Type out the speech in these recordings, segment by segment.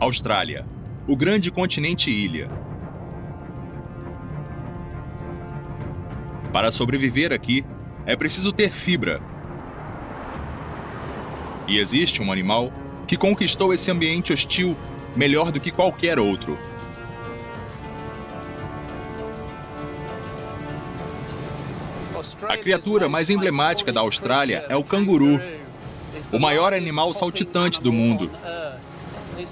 Austrália, o grande continente ilha. Para sobreviver aqui, é preciso ter fibra. E existe um animal que conquistou esse ambiente hostil melhor do que qualquer outro. A criatura mais emblemática da Austrália é o canguru, o maior animal saltitante do mundo.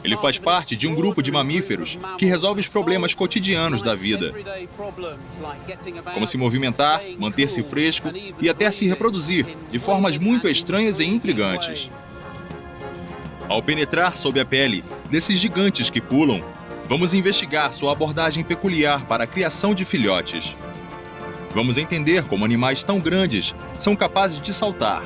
Ele faz parte de um grupo de mamíferos que resolve os problemas cotidianos da vida, como se movimentar, manter-se fresco e até se reproduzir de formas muito estranhas e intrigantes. Ao penetrar sob a pele desses gigantes que pulam, vamos investigar sua abordagem peculiar para a criação de filhotes. Vamos entender como animais tão grandes são capazes de saltar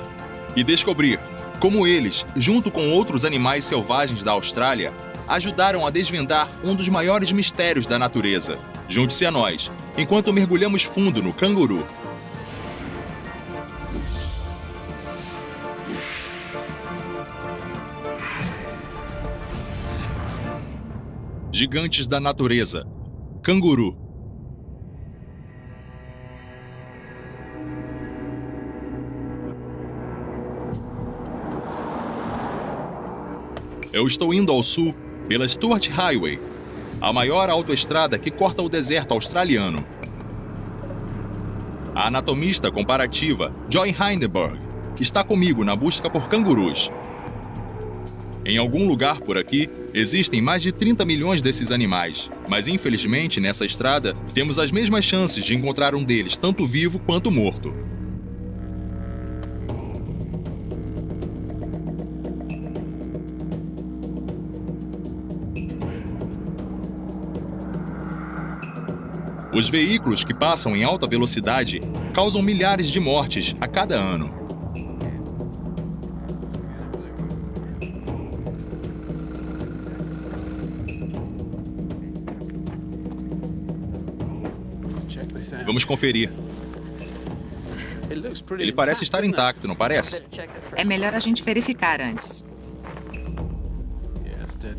e descobrir como eles, junto com outros animais selvagens da Austrália, ajudaram a desvendar um dos maiores mistérios da natureza. Junte-se a nós, enquanto mergulhamos fundo no canguru. Gigantes da natureza. Canguru. Eu estou indo ao sul pela Stuart Highway, a maior autoestrada que corta o deserto australiano. A anatomista comparativa Joy Heidenberg está comigo na busca por cangurus. Em algum lugar por aqui, existem mais de 30 milhões desses animais, mas infelizmente nessa estrada temos as mesmas chances de encontrar um deles tanto vivo quanto morto. Os veículos que passam em alta velocidade causam milhares de mortes a cada ano. Vamos conferir. Ele parece estar intacto, não parece? É melhor a gente verificar antes.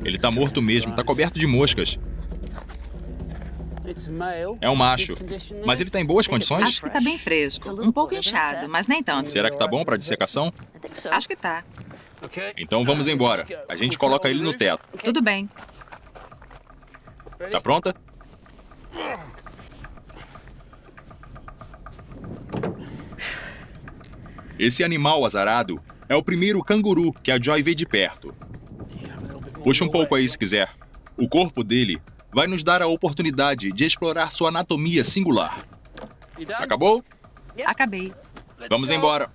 Ele está morto mesmo, está coberto de moscas. É um macho, mas ele está em boas condições? Acho que está bem fresco, um pouco inchado, mas nem tanto. Será que está bom para dissecação? Acho que tá. Então vamos embora. A gente coloca ele no teto. Tudo bem. Tá pronta? Esse animal azarado é o primeiro canguru que a Joy vê de perto. Puxa um pouco aí se quiser. O corpo dele vai nos dar a oportunidade de explorar sua anatomia singular. Acabou? Acabei. Vamos embora.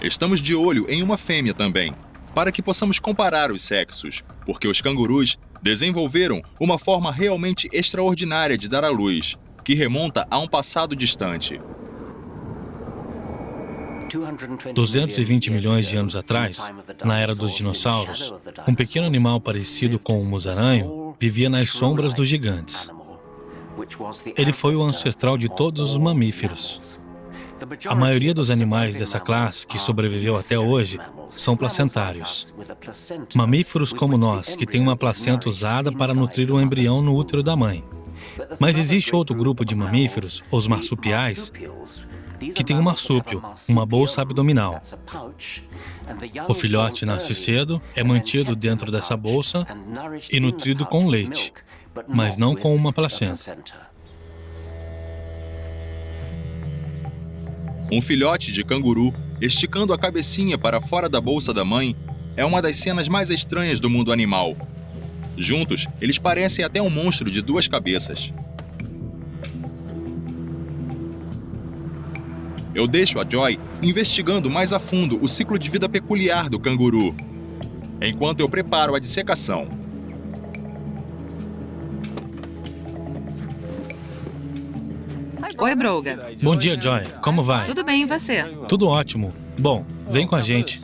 Estamos de olho em uma fêmea também, para que possamos comparar os sexos, porque os cangurus desenvolveram uma forma realmente extraordinária de dar à luz, que remonta a um passado distante. 220 milhões de anos atrás, na era dos dinossauros, um pequeno animal parecido com um musaranho vivia nas sombras dos gigantes. Ele foi o ancestral de todos os mamíferos. A maioria dos animais dessa classe que sobreviveu até hoje são placentários. Mamíferos como nós, que têm uma placenta usada para nutrir o embrião no útero da mãe. Mas existe outro grupo de mamíferos, os marsupiais, que tem um marsúpio, uma bolsa abdominal. O filhote nasce cedo, é mantido dentro dessa bolsa e nutrido com leite, mas não com uma placenta. Um filhote de canguru esticando a cabecinha para fora da bolsa da mãe é uma das cenas mais estranhas do mundo animal. Juntos, eles parecem até um monstro de duas cabeças. Eu deixo a Joy investigando mais a fundo o ciclo de vida peculiar do canguru, enquanto eu preparo a dissecação. Oi, Broga. Bom dia, Joy. Como vai? Tudo bem, e você? Tudo ótimo. Bom, vem com a gente.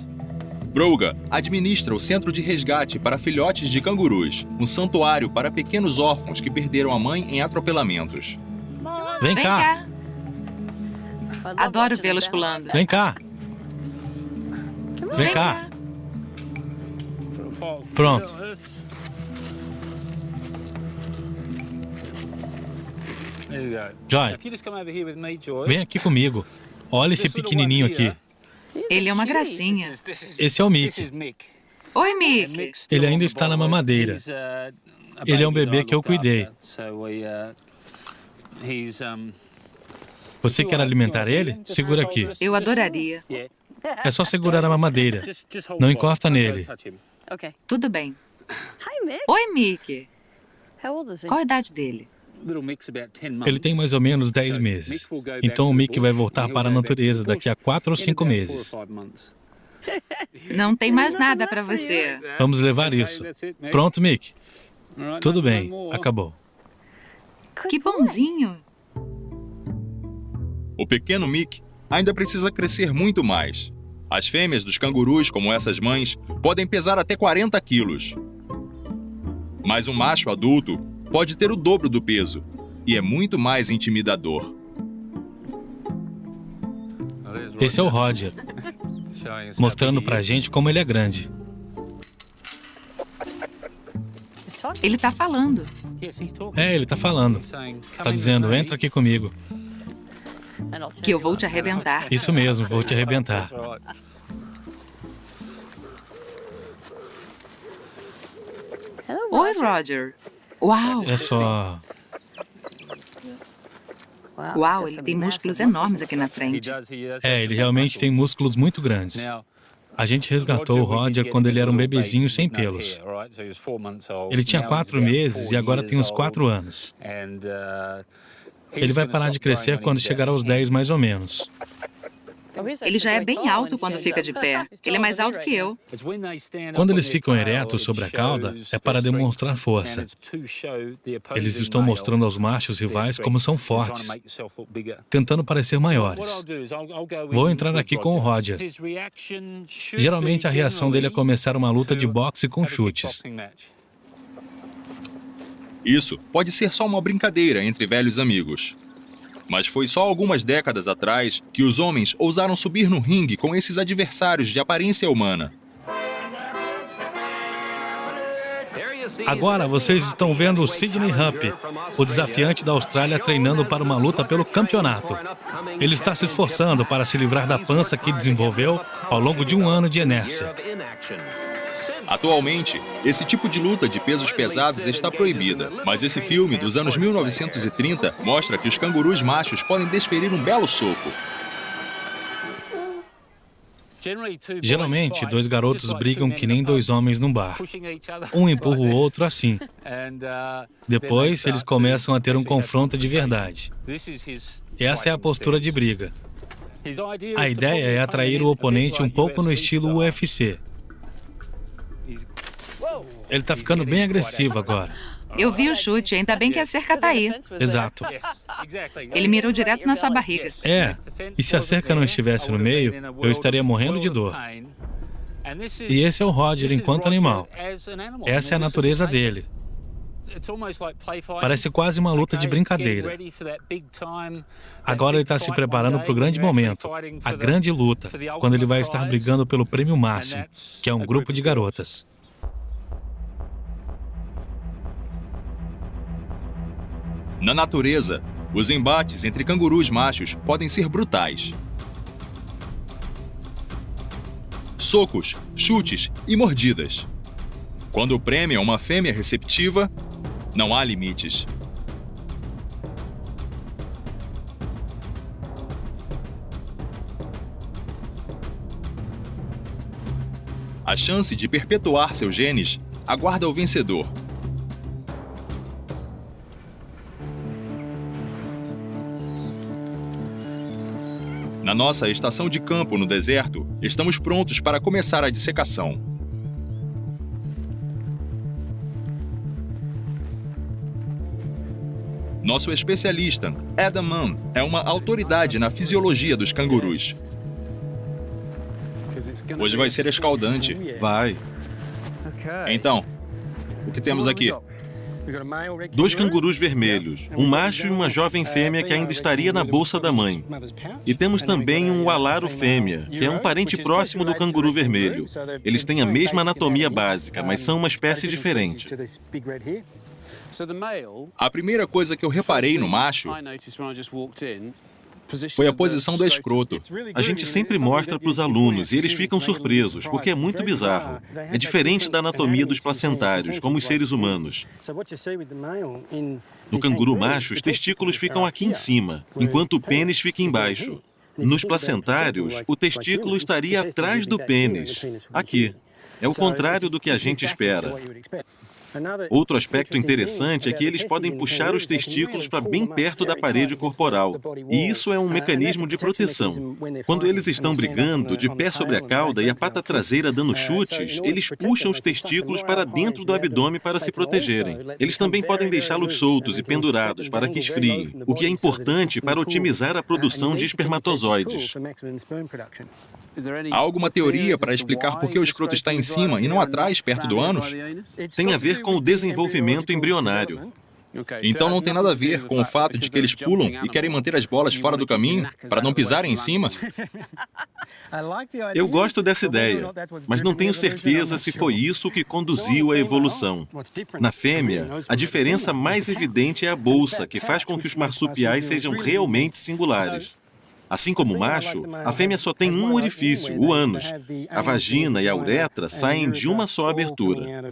Broga administra o Centro de Resgate para Filhotes de Cangurus, um santuário para pequenos órfãos que perderam a mãe em atropelamentos. Vem cá. Adoro vê-los pulando. Vem cá. Vem cá. Pronto. Joy, vem aqui comigo. Olha esse pequenininho aqui. Ele é uma gracinha. Esse é o Mickey. Oi, Mickey. Ele ainda está na mamadeira. Ele é um bebê que eu cuidei. Você quer alimentar ele? Segura aqui. Eu adoraria. É só segurar a mamadeira. Não encosta nele. Tudo bem. Oi, Mickey. Qual a idade dele? Ele tem mais ou menos 10 meses. Então o Mickey vai voltar para a natureza daqui a 4 ou 5 meses. Não tem mais nada para você. Vamos levar isso. Pronto, Mickey? Tudo bem, acabou. Que bonzinho. O pequeno Mick ainda precisa crescer muito mais. As fêmeas dos cangurus, como essas mães, podem pesar até 40 quilos. Mas um macho adulto pode ter o dobro do peso e é muito mais intimidador. Esse é o Roger, mostrando pra gente como ele é grande. Ele tá falando. É, ele tá falando. Tá dizendo, entra aqui comigo. Que eu vou te arrebentar. Isso mesmo, vou te arrebentar. Oi, Roger. Uau. É só... Uau, ele tem músculos enormes aqui na frente. É, ele realmente tem músculos muito grandes. A gente resgatou o Roger quando ele era um bebezinho sem pelos. Ele tinha 4 meses e agora tem uns 4 anos. Ele vai parar de crescer quando chegar aos 10, mais ou menos. Ele já é bem alto quando fica de pé. Ele é mais alto que eu. Quando eles ficam eretos sobre a cauda, é para demonstrar força. Eles estão mostrando aos machos rivais como são fortes, tentando parecer maiores. Vou entrar aqui com o Roger. Geralmente a reação dele é começar uma luta de boxe com chutes. Isso pode ser só uma brincadeira entre velhos amigos. Mas foi só algumas décadas atrás que os homens ousaram subir no ringue com esses adversários de aparência humana. Agora vocês estão vendo o Sidney Hupp, o desafiante da Austrália, treinando para uma luta pelo campeonato. Ele está se esforçando para se livrar da pança que desenvolveu ao longo de um ano de inércia. Atualmente, esse tipo de luta de pesos pesados está proibida, mas esse filme dos anos 1930 mostra que os cangurus machos podem desferir um belo soco. Geralmente, 2 garotos brigam que nem 2 homens num bar. Um empurra o outro assim. Depois, eles começam a ter um confronto de verdade. Essa é a postura de briga. A ideia é atrair o oponente um pouco no estilo UFC. Ele tá ficando bem agressivo agora. Eu vi o chute, ainda bem que a cerca tá aí. Exato. Ele mirou direto na sua barriga. É, e se a cerca não estivesse no meio, eu estaria morrendo de dor. E esse é o Roger enquanto animal. Essa é a natureza dele. Parece quase uma luta de brincadeira. Agora ele está se preparando para o grande momento, a grande luta, quando ele vai estar brigando pelo prêmio máximo, que é um grupo de garotas. Na natureza, os embates entre cangurus machos podem ser brutais. Socos, chutes e mordidas. Quando o prêmio é uma fêmea receptiva, não há limites. A chance de perpetuar seus genes aguarda o vencedor. Na nossa estação de campo no deserto, estamos prontos para começar a dissecação. Nosso especialista, Adam Mann, é uma autoridade na fisiologia dos cangurus. Hoje vai ser escaldante. Vai. Então, o que temos aqui? 2 cangurus vermelhos, um macho e uma jovem fêmea que ainda estaria na bolsa da mãe. E temos também um ualaro fêmea, que é um parente próximo do canguru vermelho. Eles têm a mesma anatomia básica, mas são uma espécie diferente. A primeira coisa que eu reparei no macho foi a posição do escroto. A gente sempre mostra para os alunos e eles ficam surpresos, porque é muito bizarro. É diferente da anatomia dos placentários, como os seres humanos. No canguru macho, os testículos ficam aqui em cima, enquanto o pênis fica embaixo. Nos placentários, o testículo estaria atrás do pênis, aqui. É o contrário do que a gente espera. Outro aspecto interessante é que eles podem puxar os testículos para bem perto da parede corporal. E isso é um mecanismo de proteção. Quando eles estão brigando, de pé sobre a cauda e a pata traseira dando chutes, eles puxam os testículos para dentro do abdômen para se protegerem. Eles também podem deixá-los soltos e pendurados para que esfriem, o que é importante para otimizar a produção de espermatozoides. Há alguma teoria para explicar por que o escroto está em cima e não atrás, perto do ânus? Tem a ver com o desenvolvimento embrionário. Então não tem nada a ver com o fato de que eles pulam e querem manter as bolas fora do caminho para não pisarem em cima? Eu gosto dessa ideia, mas não tenho certeza se foi isso que conduziu à evolução. Na fêmea, a diferença mais evidente é a bolsa, que faz com que os marsupiais sejam realmente singulares. Assim como o macho, a fêmea só tem um orifício, o ânus. A vagina e a uretra saem de uma só abertura.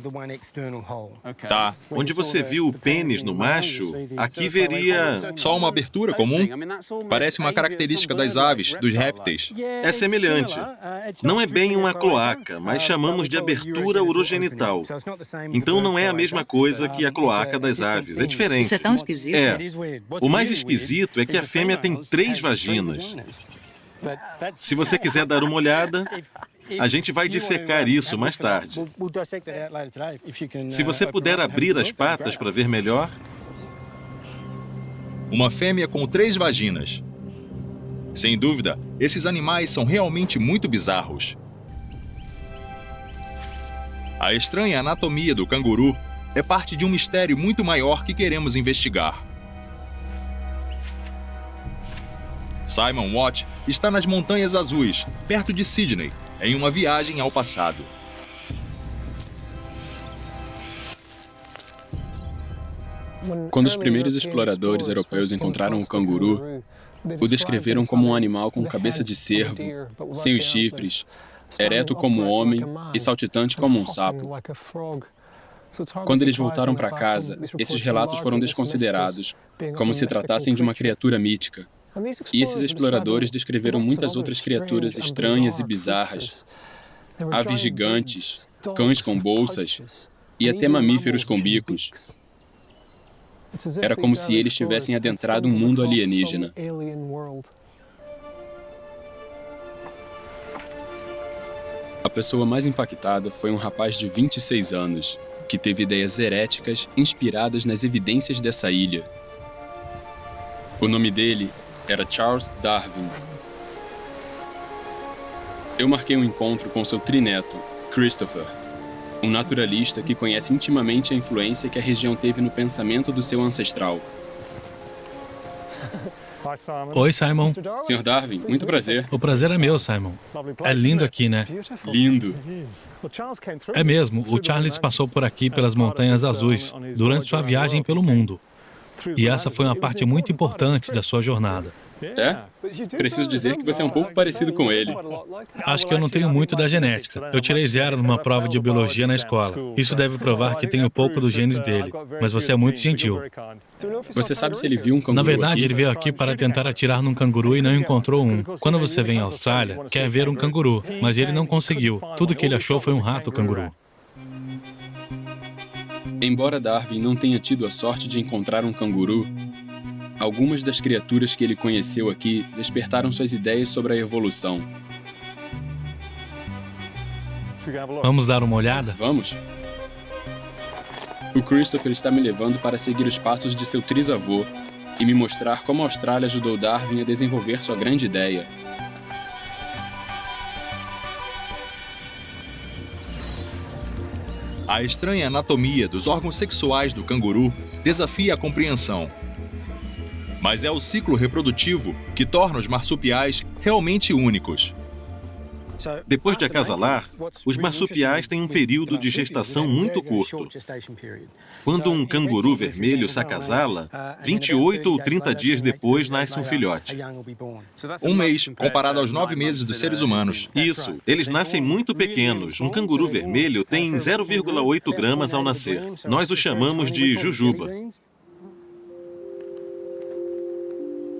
Tá. Onde você viu o pênis no macho, aqui veria... Só uma abertura comum? Parece uma característica das aves, dos répteis. É semelhante. Não é bem uma cloaca, mas chamamos de abertura urogenital. Então não é a mesma coisa que a cloaca das aves, é diferente. Isso é tão esquisito. É. O mais esquisito é que a fêmea tem 3 vaginas. Se você quiser dar uma olhada, a gente vai dissecar isso mais tarde. Se você puder abrir as patas para ver melhor... Uma fêmea com 3 vaginas. Sem dúvida, esses animais são realmente muito bizarros. A estranha anatomia do canguru é parte de um mistério muito maior que queremos investigar. Simon Watt está nas Montanhas Azuis, perto de Sydney, em uma viagem ao passado. Quando os primeiros exploradores europeus encontraram o canguru, o descreveram como um animal com cabeça de cervo, sem os chifres, ereto como um homem e saltitante como um sapo. Quando eles voltaram para casa, esses relatos foram desconsiderados, como se tratassem de uma criatura mítica. E esses exploradores descreveram muitas outras criaturas estranhas e bizarras, aves gigantes, cães com bolsas e até mamíferos com bicos. Era como se eles tivessem adentrado um mundo alienígena. A pessoa mais impactada foi um rapaz de 26 anos, que teve ideias heréticas inspiradas nas evidências dessa ilha. O nome dele era Charles Darwin. Eu marquei um encontro com seu trineto, Christopher, um naturalista que conhece intimamente a influência que a região teve no pensamento do seu ancestral. Oi, Simon. Sr. Darwin, muito prazer. O prazer é meu, Simon. É lindo aqui, né? Lindo. É mesmo. O Charles passou por aqui pelas Montanhas Azuis durante sua viagem pelo mundo. E essa foi uma parte muito importante da sua jornada. É? Preciso dizer que você é um pouco parecido com ele. Acho que eu não tenho muito da genética. Eu tirei 0 numa prova de biologia na escola. Isso deve provar que tenho pouco dos genes dele. Mas você é muito gentil. Você sabe se ele viu um canguru Na verdade, aqui? ele veio aqui para tentar atirar num canguru e não encontrou um. Quando você vem à Austrália, quer ver um canguru, mas ele não conseguiu. Tudo que ele achou foi um rato canguru. Embora Darwin não tenha tido a sorte de encontrar um canguru, algumas das criaturas que ele conheceu aqui despertaram suas ideias sobre a evolução. Vamos dar uma olhada? Vamos? O Christopher está me levando para seguir os passos de seu trisavô e me mostrar como a Austrália ajudou Darwin a desenvolver sua grande ideia. A estranha anatomia dos órgãos sexuais do canguru desafia a compreensão. Mas é o ciclo reprodutivo que torna os marsupiais realmente únicos. Depois de acasalar, os marsupiais têm um período de gestação muito curto. Quando um canguru vermelho se acasala, 28 ou 30 dias depois nasce um filhote. Um mês, comparado aos 9 meses dos seres humanos. Isso, eles nascem muito pequenos. Um canguru vermelho tem 0,8 gramas ao nascer. Nós o chamamos de jujuba.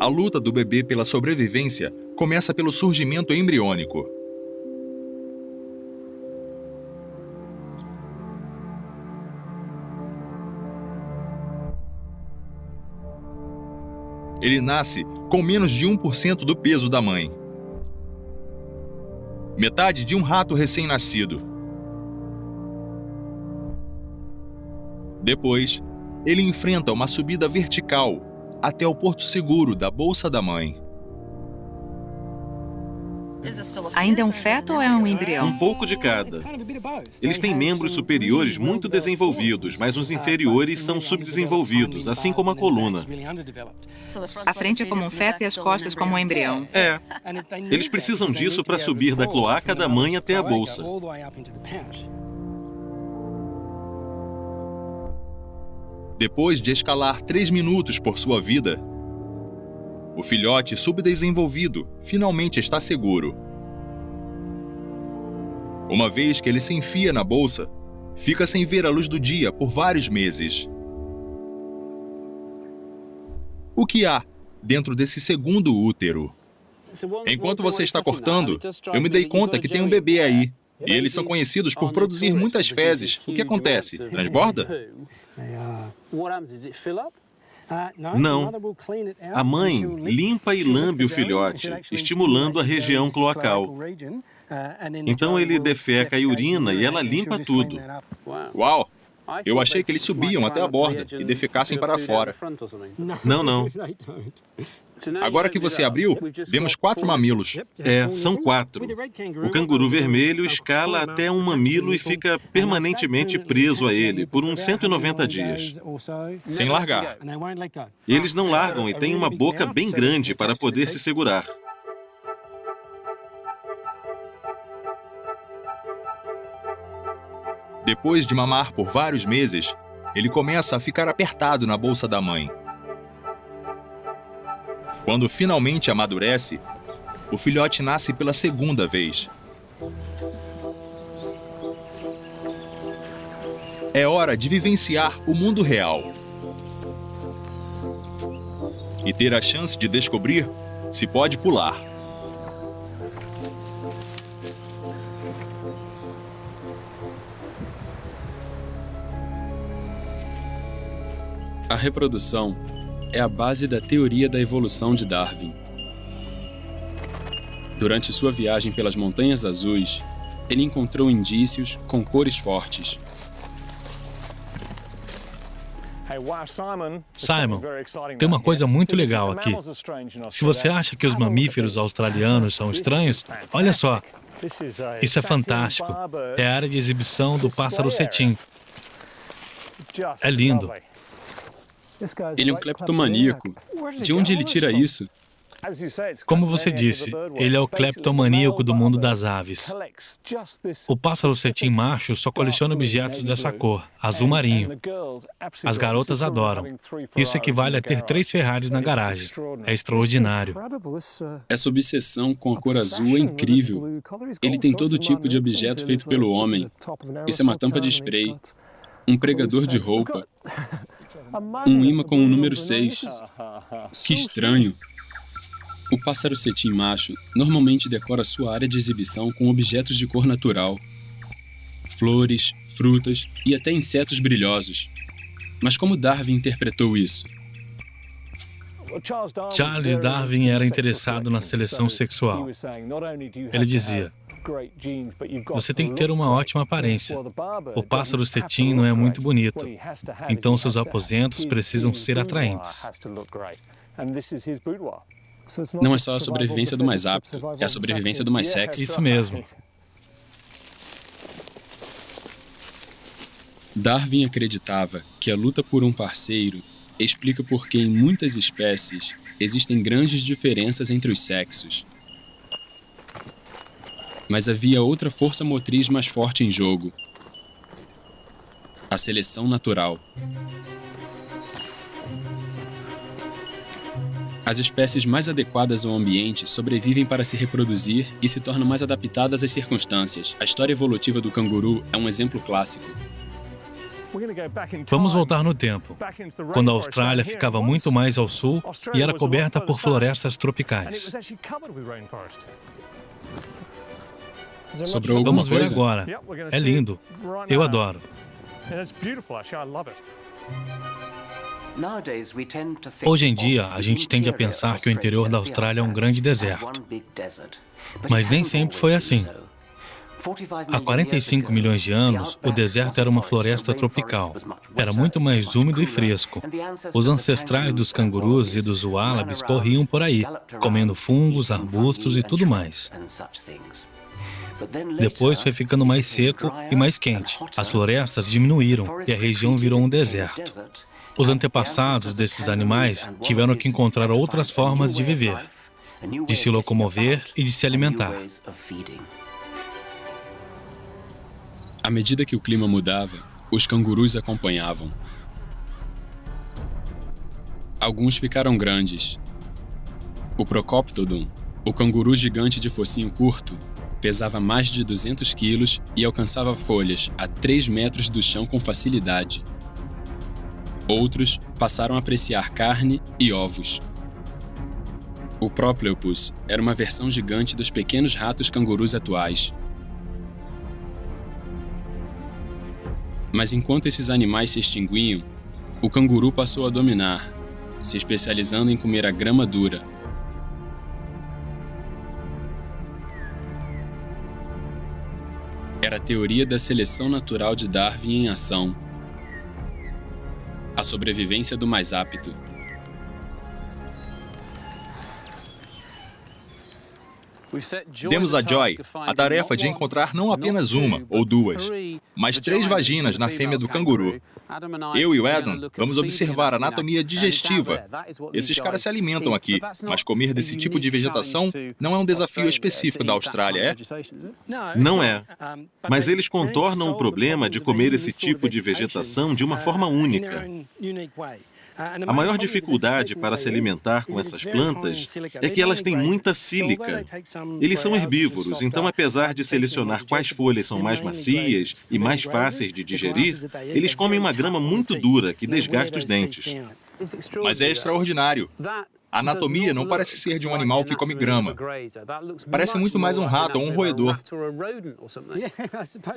A luta do bebê pela sobrevivência começa pelo surgimento embriônico. Ele nasce com menos de 1% do peso da mãe. Metade de um rato recém-nascido. Depois, ele enfrenta uma subida vertical até o porto seguro da bolsa da mãe. Ainda é um feto ou é um embrião? Um pouco de cada. Eles têm membros superiores muito desenvolvidos, mas os inferiores são subdesenvolvidos, assim como a coluna. A frente é como um feto e as costas como um embrião. É. Eles precisam disso para subir da cloaca da mãe até a bolsa. Depois de escalar 3 minutos por sua vida, o filhote subdesenvolvido finalmente está seguro. Uma vez que ele se enfia na bolsa, fica sem ver a luz do dia por vários meses. O que há dentro desse segundo útero? Enquanto você está cortando, eu me dei conta que tem um bebê aí. E eles são conhecidos por produzir muitas fezes. O que acontece? Transborda? Não. A mãe limpa e lambe o filhote, estimulando a região cloacal. Então ele defeca e urina e ela limpa tudo. Uau! Eu achei que eles subiam até a borda e defecassem para fora. Não. Agora que você abriu, vemos 4 mamilos. São 4. O canguru vermelho escala até um mamilo e fica permanentemente preso a ele por uns 190 dias. Sem largar. Eles não largam e têm uma boca bem grande para poder se segurar. Depois de mamar por vários meses, ele começa a ficar apertado na bolsa da mãe. Quando finalmente amadurece, o filhote nasce pela segunda vez. É hora de vivenciar o mundo real e ter a chance de descobrir se pode pular. A reprodução é a base da teoria da evolução de Darwin. Durante sua viagem pelas Montanhas Azuis, ele encontrou indícios com cores fortes. Simon, tem uma coisa muito legal aqui. Se você acha que os mamíferos australianos são estranhos, olha só. Isso é fantástico. É a área de exibição do pássaro cetim. É lindo. Ele é um cleptomaníaco. De onde ele tira isso? Como você disse, ele é o cleptomaníaco do mundo das aves. O pássaro cetim macho só coleciona objetos dessa cor, azul marinho. As garotas adoram. Isso equivale a ter 3 Ferraris na garagem. É extraordinário. Essa obsessão com a cor azul é incrível. Ele tem todo tipo de objeto feito pelo homem. Isso é uma tampa de spray, um pregador de roupa, um imã com o número 6. Que estranho. O pássaro cetim macho normalmente decora sua área de exibição com objetos de cor natural, flores, frutas e até insetos brilhosos. Mas como Darwin interpretou isso? Charles Darwin era interessado na seleção sexual. Ele dizia: você tem que ter uma ótima aparência. O pássaro cetim não é muito bonito, então seus aposentos precisam ser atraentes. Não é só a sobrevivência do mais apto, é a sobrevivência do mais sexy. Isso mesmo. Darwin acreditava que a luta por um parceiro explica por que em muitas espécies existem grandes diferenças entre os sexos. Mas havia outra força motriz mais forte em jogo: a seleção natural. As espécies mais adequadas ao ambiente sobrevivem para se reproduzir e se tornam mais adaptadas às circunstâncias. A história evolutiva do canguru é um exemplo clássico. Vamos voltar no tempo, quando a Austrália ficava muito mais ao sul e era coberta por florestas tropicais. Sobrou alguma Vamos ver coisa? agora. É lindo. Eu adoro. Hoje em dia, a gente tende a pensar que o interior da Austrália é um grande deserto. Mas nem sempre foi assim. Há 45 milhões de anos, o deserto era uma floresta tropical. Era muito mais úmido e fresco. Os ancestrais dos cangurus e dos ualabis corriam por aí, comendo fungos, arbustos e tudo mais. Depois foi ficando mais seco e mais quente. As florestas diminuíram e a região virou um deserto. Os antepassados desses animais tiveram que encontrar outras formas de viver, de se locomover e de se alimentar. À medida que o clima mudava, os cangurus acompanhavam. Alguns ficaram grandes. O Procoptodon, o canguru gigante de focinho curto, pesava mais de 200 quilos e alcançava folhas a 3 metros do chão com facilidade. Outros passaram a apreciar carne e ovos. O Propleopus era uma versão gigante dos pequenos ratos cangurus atuais. Mas enquanto esses animais se extinguiam, o canguru passou a dominar, se especializando em comer a grama dura. Era a teoria da seleção natural de Darwin em ação. A sobrevivência do mais apto. Demos a Joy a tarefa de encontrar não apenas uma ou duas, mas 3 vaginas na fêmea do canguru. Eu e o Adam vamos observar a anatomia digestiva. Esses caras se alimentam aqui, mas comer desse tipo de vegetação não é um desafio específico da Austrália, é? Não é. Mas eles contornam o problema de comer esse tipo de vegetação de uma forma única. A maior dificuldade para se alimentar com essas plantas é que elas têm muita sílica. Eles são herbívoros, então apesar de selecionar quais folhas são mais macias e mais fáceis de digerir, eles comem uma grama muito dura que desgasta os dentes. Mas é extraordinário. A anatomia não parece ser de um animal que come grama. Parece muito mais um rato ou um roedor.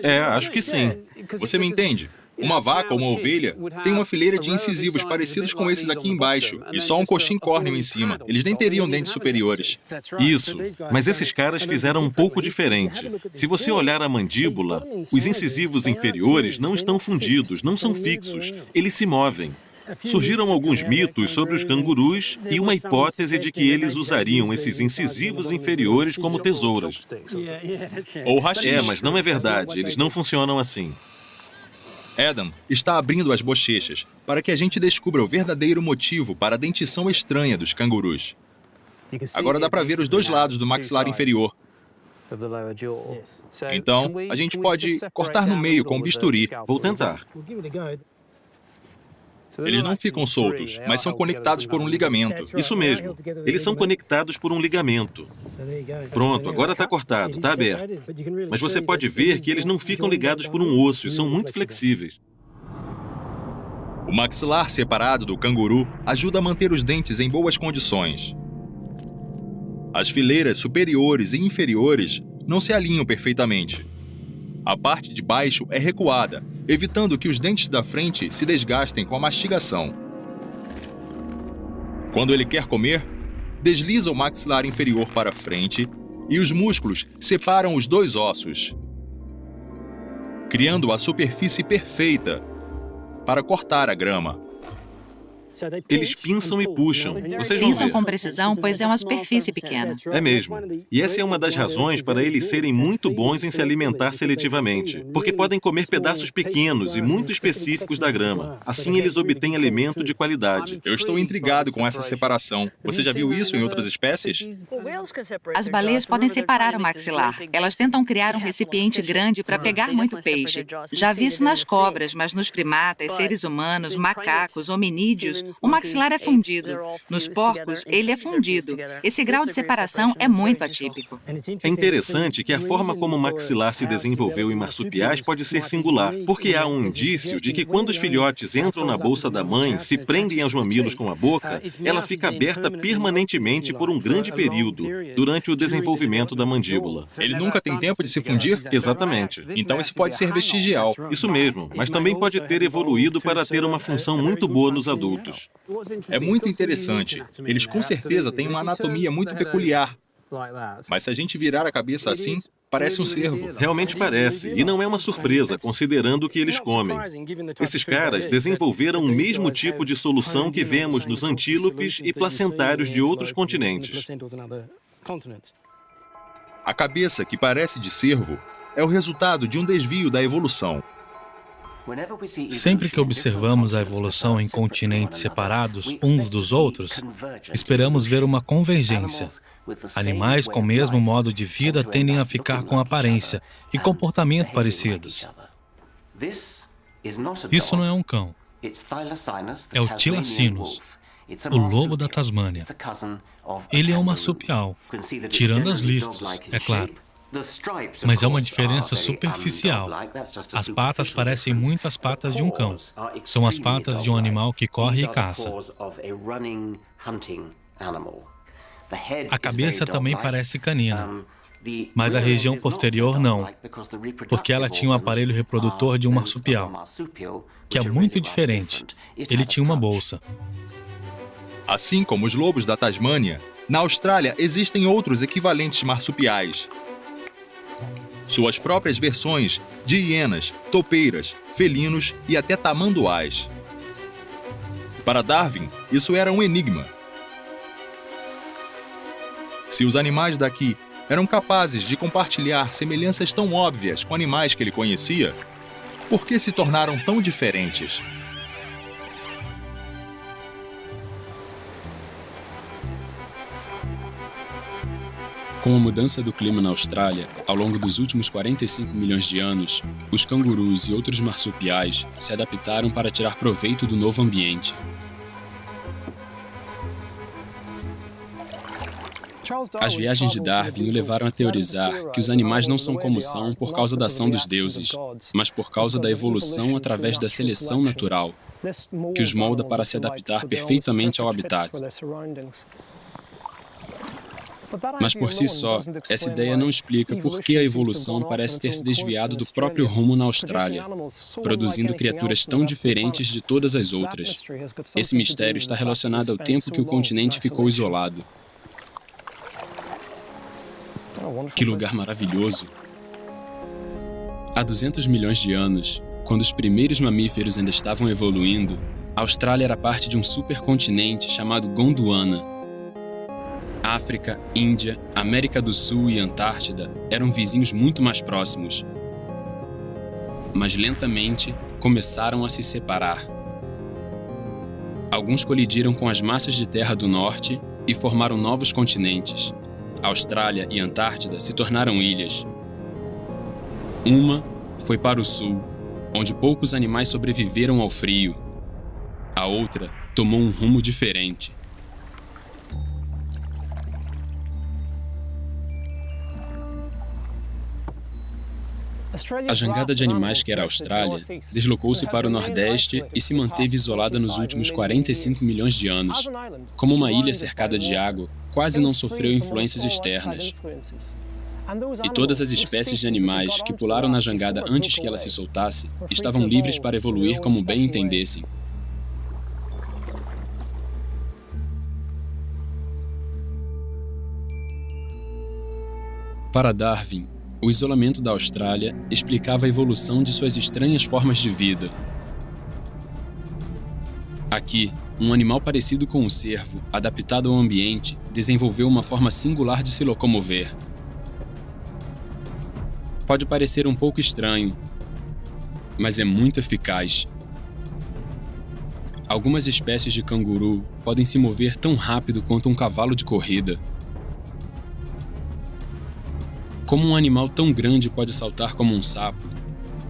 É, acho que sim. Você me entende? Uma vaca ou uma ovelha tem uma fileira de incisivos parecidos com esses aqui embaixo e só um coxim córneo em cima. Eles nem teriam dentes superiores. Isso, mas esses caras fizeram um pouco diferente. Se você olhar a mandíbula, os incisivos inferiores não estão fundidos, não são fixos, eles se movem. Surgiram alguns mitos sobre os cangurus e uma hipótese de que eles usariam esses incisivos inferiores como tesouras. Ou rachis. É, mas não é verdade, eles não funcionam assim. Adam está abrindo as bochechas para que a gente descubra o verdadeiro motivo para a dentição estranha dos cangurus. Agora dá para ver os 2 lados do maxilar inferior. Então, a gente pode cortar no meio com um bisturi. Vou tentar. Eles não ficam soltos, mas são conectados por um ligamento. Isso mesmo, eles são conectados por um ligamento. Pronto, agora está cortado, está aberto. Mas você pode ver que eles não ficam ligados por um osso e são muito flexíveis. O maxilar separado do canguru ajuda a manter os dentes em boas condições. As fileiras superiores e inferiores não se alinham perfeitamente. A parte de baixo é recuada, evitando que os dentes da frente se desgastem com a mastigação. Quando ele quer comer, desliza o maxilar inferior para frente e os músculos separam os 2 ossos, criando a superfície perfeita para cortar a grama. Eles pinçam e puxam. Vocês vão Pensam ver. com precisão, pois é uma superfície pequena. É mesmo. E essa é uma das razões para eles serem muito bons em se alimentar seletivamente, porque podem comer pedaços pequenos e muito específicos da grama. Assim, eles obtêm alimento de qualidade. Eu estou intrigado com essa separação. Você já viu isso em outras espécies? As baleias podem separar o maxilar. Elas tentam criar um recipiente grande para pegar muito peixe. Já vi isso nas cobras, mas nos primatas, seres humanos, macacos, hominídeos, o maxilar é fundido. Nos porcos, ele é fundido. Esse grau de separação é muito atípico. É interessante que a forma como o maxilar se desenvolveu em marsupiais pode ser singular, porque há um indício de que quando os filhotes entram na bolsa da mãe, se prendem aos mamilos com a boca, ela fica aberta permanentemente por um grande período, durante o desenvolvimento da mandíbula. Ele nunca tem tempo de se fundir? Exatamente. Então isso pode ser vestigial. Isso mesmo, mas também pode ter evoluído para ter uma função muito boa nos adultos. É muito interessante. Eles com certeza têm uma anatomia muito peculiar. Mas se a gente virar a cabeça assim, parece um cervo. Realmente parece, e não é uma surpresa, considerando o que eles comem. Esses caras desenvolveram o mesmo tipo de solução que vemos nos antílopes e placentários de outros continentes. A cabeça, que parece de cervo, é o resultado de um desvio da evolução. Sempre que observamos a evolução em continentes separados uns dos outros, esperamos ver uma convergência. Animais com o mesmo modo de vida tendem a ficar com aparência e comportamento parecidos. Isso não é um cão. É o Thylacinus, o lobo da Tasmânia. Ele é um marsupial, tirando as listras, é claro. Mas é uma diferença superficial. As patas parecem muito as patas de um cão. São as patas de um animal que corre e caça. A cabeça também parece canina, mas a região posterior não, porque ela tinha um aparelho reprodutor de um marsupial, que é muito diferente. Ele tinha uma bolsa. Assim como os lobos da Tasmânia, na Austrália existem outros equivalentes marsupiais. Suas próprias versões de hienas, topeiras, felinos e até tamanduás. Para Darwin, isso era um enigma. Se os animais daqui eram capazes de compartilhar semelhanças tão óbvias com animais que ele conhecia, por que se tornaram tão diferentes? Com a mudança do clima na Austrália, ao longo dos últimos 45 milhões de anos, os cangurus e outros marsupiais se adaptaram para tirar proveito do novo ambiente. As viagens de Darwin o levaram a teorizar que os animais não são como são por causa da ação dos deuses, mas por causa da evolução através da seleção natural, que os molda para se adaptar perfeitamente ao habitat. Mas por si só, essa ideia não explica por que a evolução parece ter se desviado do próprio rumo na Austrália, produzindo criaturas tão diferentes de todas as outras. Esse mistério está relacionado ao tempo que o continente ficou isolado. Que lugar maravilhoso! Há 200 milhões de anos, quando os primeiros mamíferos ainda estavam evoluindo, a Austrália era parte de um supercontinente chamado Gondwana. África, Índia, América do Sul e Antártida eram vizinhos muito mais próximos. Mas lentamente começaram a se separar. Alguns colidiram com as massas de terra do norte e formaram novos continentes. Austrália e Antártida se tornaram ilhas. Uma foi para o sul, onde poucos animais sobreviveram ao frio. A outra tomou um rumo diferente. A jangada de animais que era a Austrália deslocou-se para o Nordeste e se manteve isolada nos últimos 45 milhões de anos. Como uma ilha cercada de água, quase não sofreu influências externas. E todas as espécies de animais que pularam na jangada antes que ela se soltasse estavam livres para evoluir como bem entendessem. Para Darwin, o isolamento da Austrália explicava a evolução de suas estranhas formas de vida. Aqui, um animal parecido com o cervo, adaptado ao ambiente, desenvolveu uma forma singular de se locomover. Pode parecer um pouco estranho, mas é muito eficaz. Algumas espécies de canguru podem se mover tão rápido quanto um cavalo de corrida. Como um animal tão grande pode saltar como um sapo?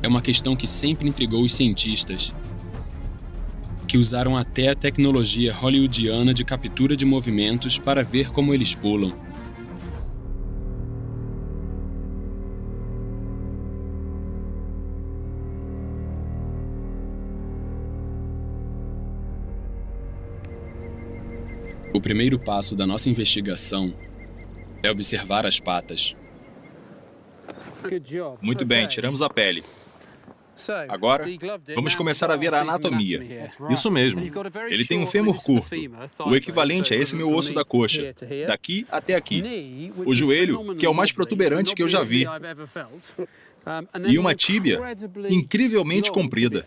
É uma questão que sempre intrigou os cientistas, que usaram até a tecnologia hollywoodiana de captura de movimentos para ver como eles pulam. O primeiro passo da nossa investigação é observar as patas. Muito bem, tiramos a pele. Agora, vamos começar a ver a anatomia. Isso mesmo. Ele tem um fêmur curto, o equivalente a esse meu osso da coxa, daqui até aqui. O joelho, que é o mais protuberante que eu já vi. E uma tíbia incrivelmente comprida.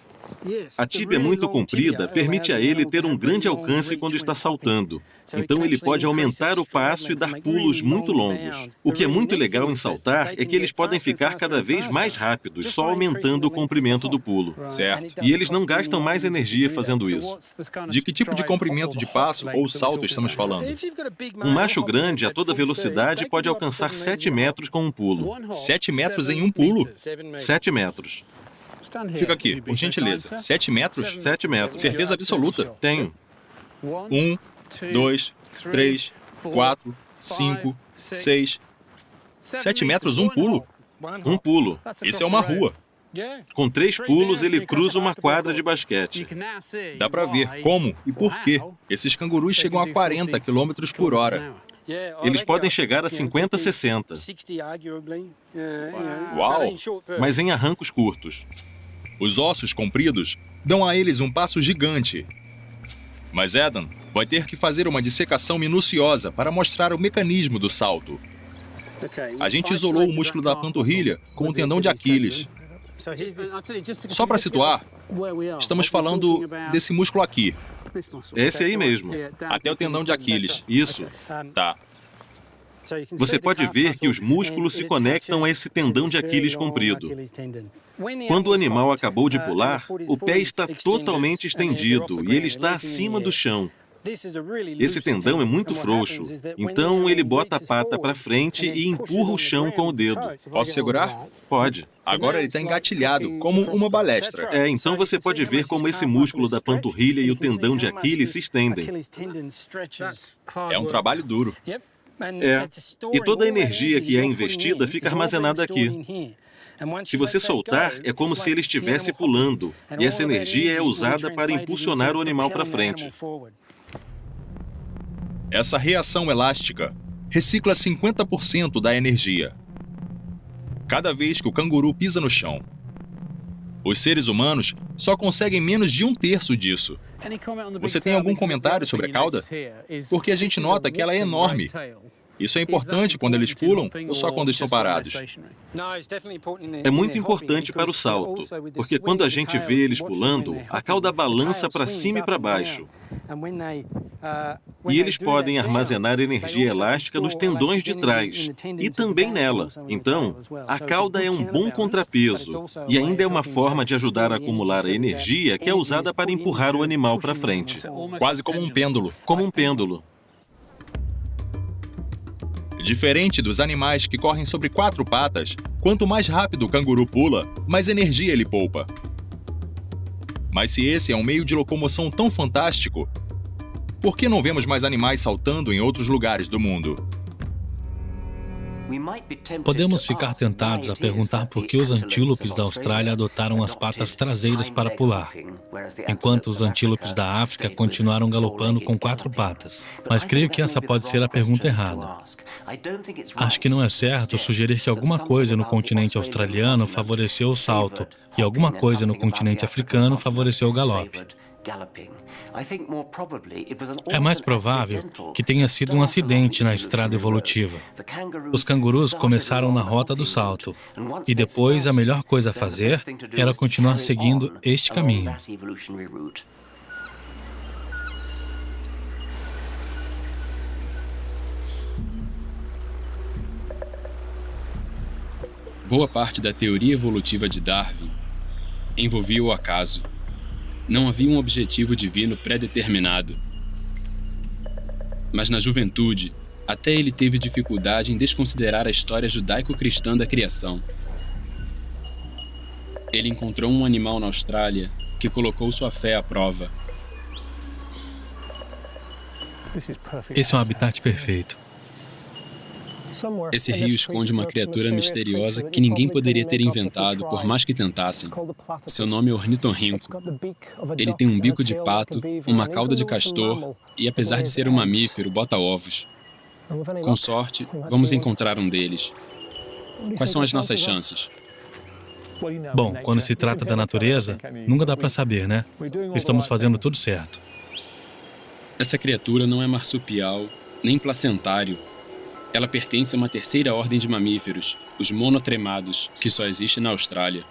A tíbia muito comprida permite a ele ter um grande alcance quando está saltando. Então ele pode aumentar o passo e dar pulos muito longos. O que é muito legal em saltar é que eles podem ficar cada vez mais rápidos, só aumentando o comprimento do pulo. Certo. E eles não gastam mais energia fazendo isso. De que tipo de comprimento de passo ou salto estamos falando? Um macho grande a toda velocidade pode alcançar 7 metros com um pulo. 7 metros em um pulo? 7 metros. Fica aqui, por gentileza. 7 metros? 7 metros. Certeza absoluta. Tenho. 1, 2, 3, 4, 5, 6. 7 metros, um pulo? Um pulo. Isso é uma rua. Com 3 pulos, ele cruza uma quadra de basquete. Dá pra ver como e por quê esses cangurus chegam a 40 km por hora. Eles podem chegar a 50, 60. Uau! Mas em arrancos curtos. Os ossos compridos dão a eles um passo gigante. Mas Adam vai ter que fazer uma dissecação minuciosa para mostrar o mecanismo do salto. A gente isolou o músculo da panturrilha com o tendão de Aquiles. Só para situar, estamos falando desse músculo aqui. Esse aí mesmo. Até o tendão de Aquiles. Isso. Tá. Você pode ver que os músculos se conectam a esse tendão de Aquiles comprido. Quando o animal acabou de pular, o pé está totalmente estendido e ele está acima do chão. Esse tendão é muito frouxo, então ele bota a pata para frente e empurra o chão com o dedo. Posso segurar? Pode. Agora ele está engatilhado, como uma balestra. Então você pode ver como esse músculo da panturrilha e o tendão de Aquiles se estendem. É um trabalho duro. E toda a energia que é investida fica armazenada aqui. Se você soltar, é como se ele estivesse pulando, e essa energia é usada para impulsionar o animal para frente. Essa reação elástica recicla 50% da energia cada vez que o canguru pisa no chão. Os seres humanos só conseguem menos de 1/3 disso. Você tem algum comentário sobre a cauda? Porque a gente nota que ela é enorme. Isso é importante quando eles pulam ou só quando estão parados? É muito importante para o salto, porque quando a gente vê eles pulando, a cauda balança para cima e para baixo. E eles podem armazenar energia elástica nos tendões de trás e também nela. Então, a cauda é um bom contrapeso e ainda é uma forma de ajudar a acumular a energia que é usada para empurrar o animal para frente. Quase como um pêndulo. Como um pêndulo. Diferente dos animais que correm sobre 4 patas, quanto mais rápido o canguru pula, mais energia ele poupa. Mas se esse é um meio de locomoção tão fantástico, por que não vemos mais animais saltando em outros lugares do mundo? Podemos ficar tentados a perguntar por que os antílopes da Austrália adotaram as patas traseiras para pular, enquanto os antílopes da África continuaram galopando com 4 patas. Mas creio que essa pode ser a pergunta errada. Acho que não é certo sugerir que alguma coisa no continente australiano favoreceu o salto e alguma coisa no continente africano favoreceu o galope. É mais provável que tenha sido um acidente na estrada evolutiva. Os cangurus começaram na rota do salto, e depois a melhor coisa a fazer era continuar seguindo este caminho. Boa parte da teoria evolutiva de Darwin envolvia o acaso. Não havia um objetivo divino pré-determinado. Mas na juventude, até ele teve dificuldade em desconsiderar a história judaico-cristã da criação. Ele encontrou um animal na Austrália que colocou sua fé à prova. Esse é um habitat perfeito. Esse rio esconde uma criatura misteriosa que ninguém poderia ter inventado, por mais que tentassem. Seu nome é ornitorrinco. Ele tem um bico de pato, uma cauda de castor e, apesar de ser um mamífero, bota ovos. Com sorte, vamos encontrar um deles. Quais são as nossas chances? Bom, quando se trata da natureza, nunca dá para saber, né? Estamos fazendo tudo certo. Essa criatura não é marsupial, nem placentário. Ela pertence a uma terceira ordem de mamíferos, os monotremados, que só existe na Austrália.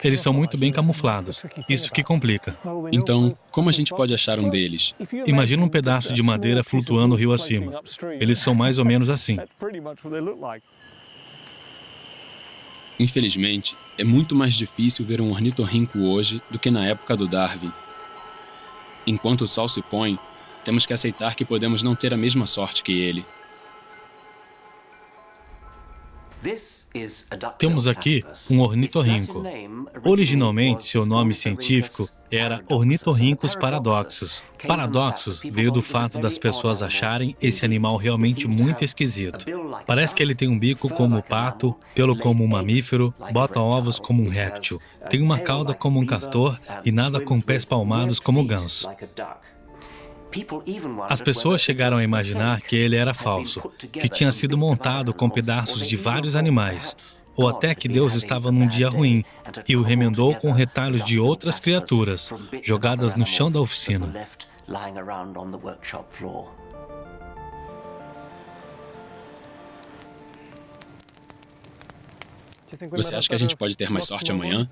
Eles são muito bem camuflados. Isso que complica. Então, como a gente pode achar um deles? Imagina um pedaço de madeira flutuando rio acima. Eles são mais ou menos assim. Infelizmente, é muito mais difícil ver um ornitorrinco hoje do que na época do Darwin. Enquanto o sol se põe, temos que aceitar que podemos não ter a mesma sorte que ele. Temos aqui um ornitorrinco. Originalmente, seu nome científico era Ornitorhynchus paradoxus. Paradoxus veio do fato das pessoas acharem esse animal realmente muito esquisito. Parece que ele tem um bico como o pato, pelo como um mamífero, bota ovos como um réptil, tem uma cauda como um castor e nada com pés palmados como o ganso. As pessoas chegaram a imaginar que ele era falso, que tinha sido montado com pedaços de vários animais, ou até que Deus estava num dia ruim e o remendou com retalhos de outras criaturas, jogadas no chão da oficina. Você acha que a gente pode ter mais sorte amanhã?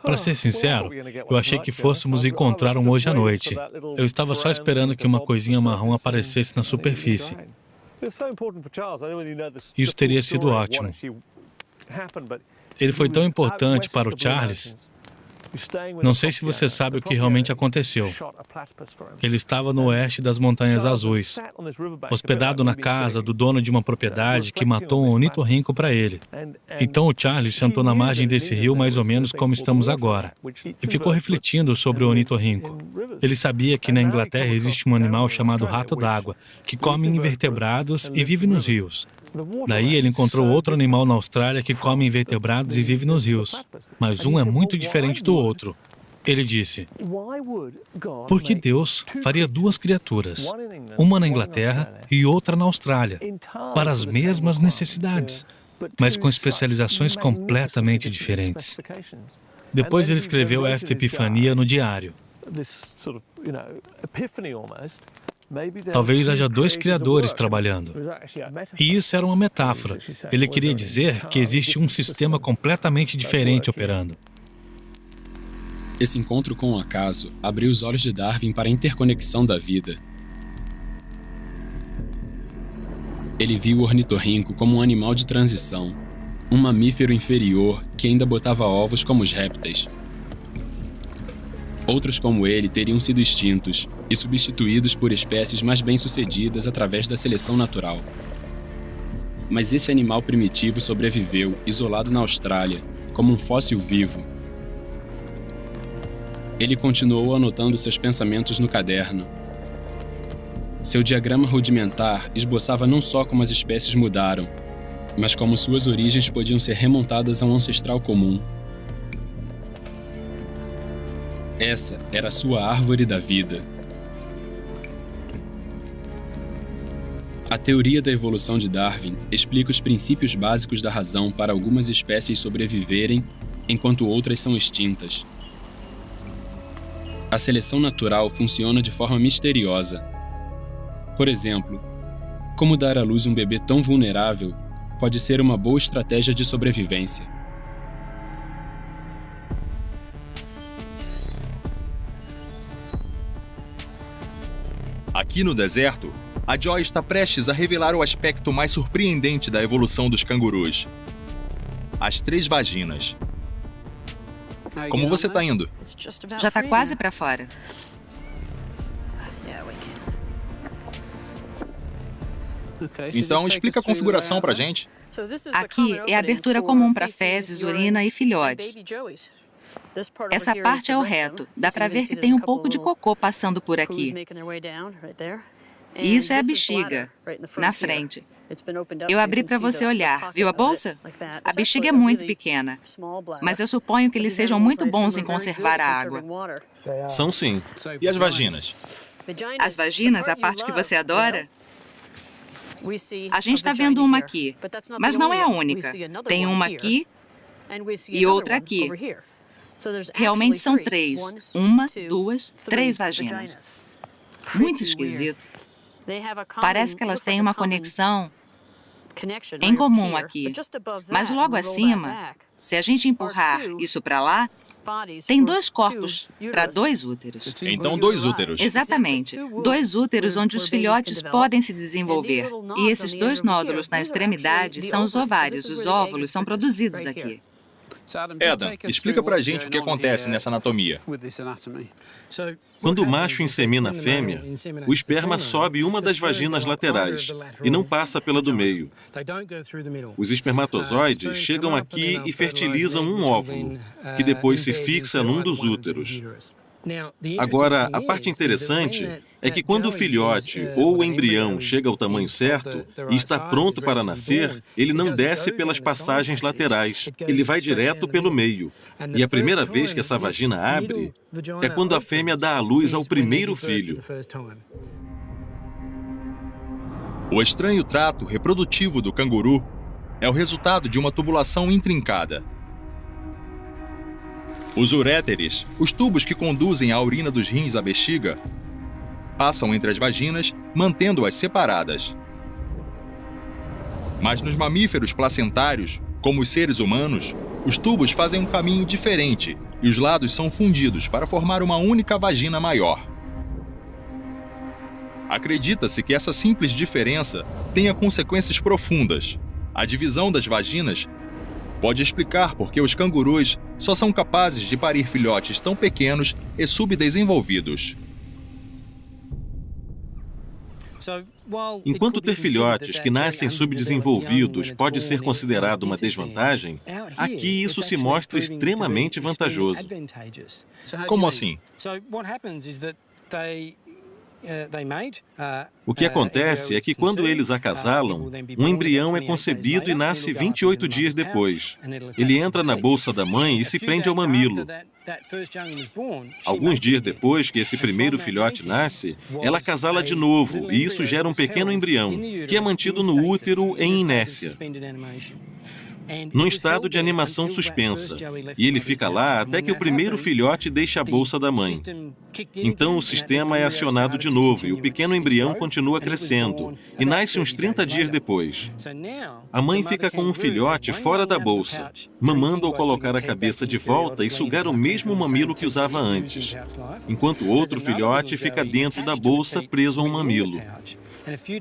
Para ser sincero, eu achei que fôssemos encontrar um hoje à noite. Eu estava só esperando que uma coisinha marrom aparecesse na superfície. Isso teria sido ótimo. Ele foi tão importante para o Charles. Não sei se você sabe o que realmente aconteceu. Ele estava no oeste das Montanhas Azuis, hospedado na casa do dono de uma propriedade que matou um ornitorrinco para ele. Então o Charles sentou na margem desse rio mais ou menos como estamos agora e ficou refletindo sobre o ornitorrinco. Ele sabia que na Inglaterra existe um animal chamado rato d'água, que come invertebrados e vive nos rios. Daí ele encontrou outro animal na Austrália que come invertebrados e vive nos rios. Mas um é muito diferente do outro. Ele disse: por que Deus faria duas criaturas, uma na Inglaterra e outra na Austrália, para as mesmas necessidades, mas com especializações completamente diferentes? Depois ele escreveu esta epifania no diário. Talvez haja dois criadores trabalhando. E isso era uma metáfora. Ele queria dizer que existe um sistema completamente diferente operando. Esse encontro com o acaso abriu os olhos de Darwin para a interconexão da vida. Ele viu o ornitorrinco como um animal de transição, um mamífero inferior que ainda botava ovos como os répteis. Outros como ele teriam sido extintos e substituídos por espécies mais bem-sucedidas através da seleção natural. Mas esse animal primitivo sobreviveu, isolado na Austrália, como um fóssil vivo. Ele continuou anotando seus pensamentos no caderno. Seu diagrama rudimentar esboçava não só como as espécies mudaram, mas como suas origens podiam ser remontadas a um ancestral comum. Essa era a sua árvore da vida. A teoria da evolução de Darwin explica os princípios básicos da razão para algumas espécies sobreviverem, enquanto outras são extintas. A seleção natural funciona de forma misteriosa. Por exemplo, como dar à luz um bebê tão vulnerável pode ser uma boa estratégia de sobrevivência. Aqui no deserto, A Joy está prestes a revelar o aspecto mais surpreendente da evolução dos cangurus. As 3 vaginas. Como você está indo? Já está quase para fora. Então, explica a configuração para a gente. Aqui é a abertura comum para fezes, urina e filhotes. Essa parte é o reto. Dá para ver que tem um pouco de cocô passando por aqui. E isso é a bexiga, na frente. Eu abri para você olhar. Viu a bolsa? A bexiga é muito pequena, mas eu suponho que eles sejam muito bons em conservar a água. São sim. E as vaginas? As vaginas, a parte que você adora? A gente está vendo uma aqui, mas não é a única. Tem uma aqui e outra aqui. Realmente são 3. 1, 2, 3 vaginas. Muito esquisito. Parece que elas têm uma conexão em comum aqui. Mas logo acima, se a gente empurrar isso para lá, tem 2 corpos para 2 úteros. Então, 2 úteros. Exatamente. 2 úteros onde os filhotes podem se desenvolver. E esses 2 nódulos na extremidade são os ovários. Os óvulos são produzidos aqui. Adam, explica pra gente o que acontece nessa anatomia. Quando o macho insemina a fêmea, o esperma sobe uma das vaginas laterais e não passa pela do meio. Os espermatozoides chegam aqui e fertilizam um óvulo, que depois se fixa num dos úteros. Agora, a parte interessante é que quando o filhote ou o embrião chega ao tamanho certo e está pronto para nascer, ele não desce pelas passagens laterais, ele vai direto pelo meio. E a primeira vez que essa vagina abre é quando a fêmea dá à luz ao primeiro filho. O estranho trato reprodutivo do canguru é o resultado de uma tubulação intrincada. Os uréteres, os tubos que conduzem a urina dos rins à bexiga, passam entre as vaginas, mantendo-as separadas. Mas nos mamíferos placentários, como os seres humanos, os tubos fazem um caminho diferente e os lados são fundidos para formar uma única vagina maior. Acredita-se que essa simples diferença tenha consequências profundas. A divisão das vaginas pode explicar por que os cangurus só são capazes de parir filhotes tão pequenos e subdesenvolvidos. Enquanto ter filhotes que nascem subdesenvolvidos pode ser considerado uma desvantagem, aqui isso se mostra extremamente vantajoso. Como assim? O que acontece é que quando eles acasalam, um embrião é concebido e nasce 28 dias depois. Ele entra na bolsa da mãe e se prende ao mamilo. Alguns dias depois que esse primeiro filhote nasce, ela acasala de novo e isso gera um pequeno embrião, que é mantido no útero em inércia, num estado de animação suspensa, e ele fica lá até que o primeiro filhote deixe a bolsa da mãe. Então o sistema é acionado de novo e o pequeno embrião continua crescendo e nasce uns 30 dias depois. A mãe fica com um filhote fora da bolsa, mamando ao colocar a cabeça de volta e sugar o mesmo mamilo que usava antes, enquanto o outro filhote fica dentro da bolsa preso a um mamilo.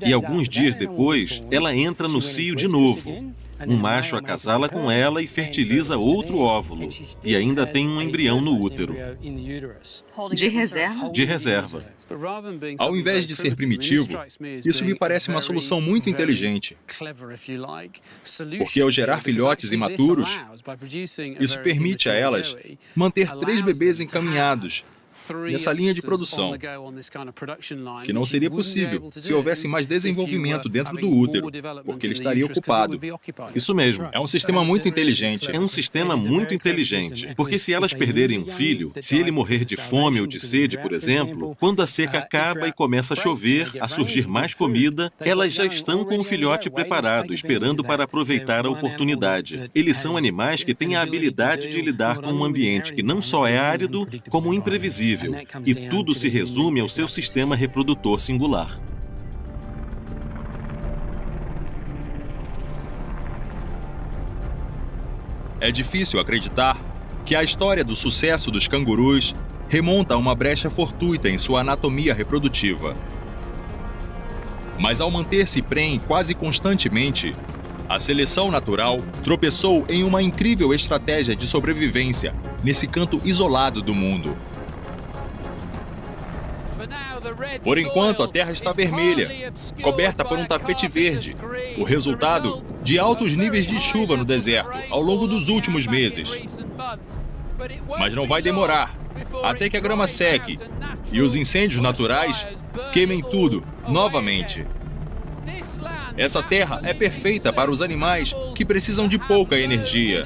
E alguns dias depois, ela entra no cio de novo. Um macho acasala com ela e fertiliza outro óvulo. E ainda tem um embrião no útero. De reserva? De reserva. Ao invés de ser primitivo, isso me parece uma solução muito inteligente. Porque ao gerar filhotes imaturos, isso permite a elas manter 3 bebês encaminhados nessa linha de produção, que não seria possível se houvesse mais desenvolvimento dentro do útero, porque ele estaria ocupado. Isso mesmo. É um sistema muito inteligente. É um sistema muito inteligente, porque se elas perderem um filho, se ele morrer de fome ou de sede, por exemplo, quando a seca acaba e começa a chover, a surgir mais comida, elas já estão com o filhote preparado, esperando para aproveitar a oportunidade. Eles são animais que têm a habilidade de lidar com um ambiente que não só é árido, como imprevisível. E tudo se resume ao seu sistema reprodutor singular. É difícil acreditar que a história do sucesso dos cangurus remonta a uma brecha fortuita em sua anatomia reprodutiva. Mas ao manter-se prenhe quase constantemente, a seleção natural tropeçou em uma incrível estratégia de sobrevivência nesse canto isolado do mundo. Por enquanto, a terra está vermelha, coberta por um tapete verde, o resultado de altos níveis de chuva no deserto ao longo dos últimos meses. Mas não vai demorar até que a grama seque e os incêndios naturais queimem tudo novamente. Essa terra é perfeita para os animais que precisam de pouca energia.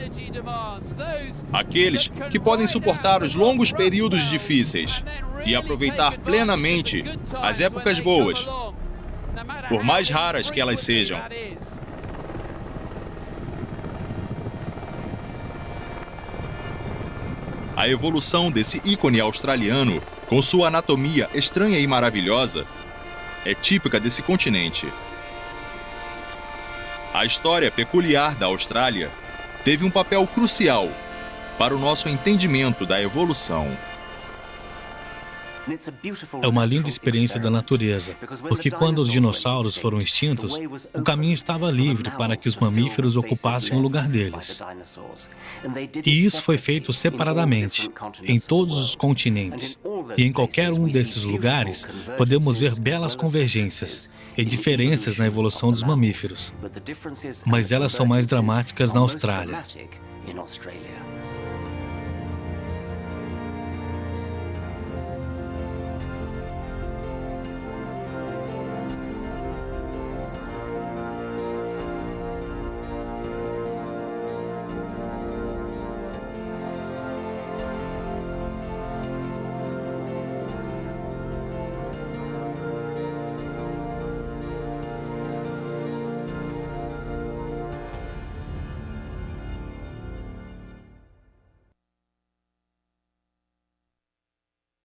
Aqueles que podem suportar os longos períodos difíceis e aproveitar plenamente as épocas boas, por mais raras que elas sejam. A evolução desse ícone australiano, com sua anatomia estranha e maravilhosa, é típica desse continente. A história peculiar da Austrália teve um papel crucial para o nosso entendimento da evolução. É uma linda experiência da natureza, porque quando os dinossauros foram extintos, o caminho estava livre para que os mamíferos ocupassem o lugar deles. E isso foi feito separadamente, em todos os continentes. E em qualquer um desses lugares, podemos ver belas convergências e diferenças na evolução dos mamíferos. Mas elas são mais dramáticas na Austrália.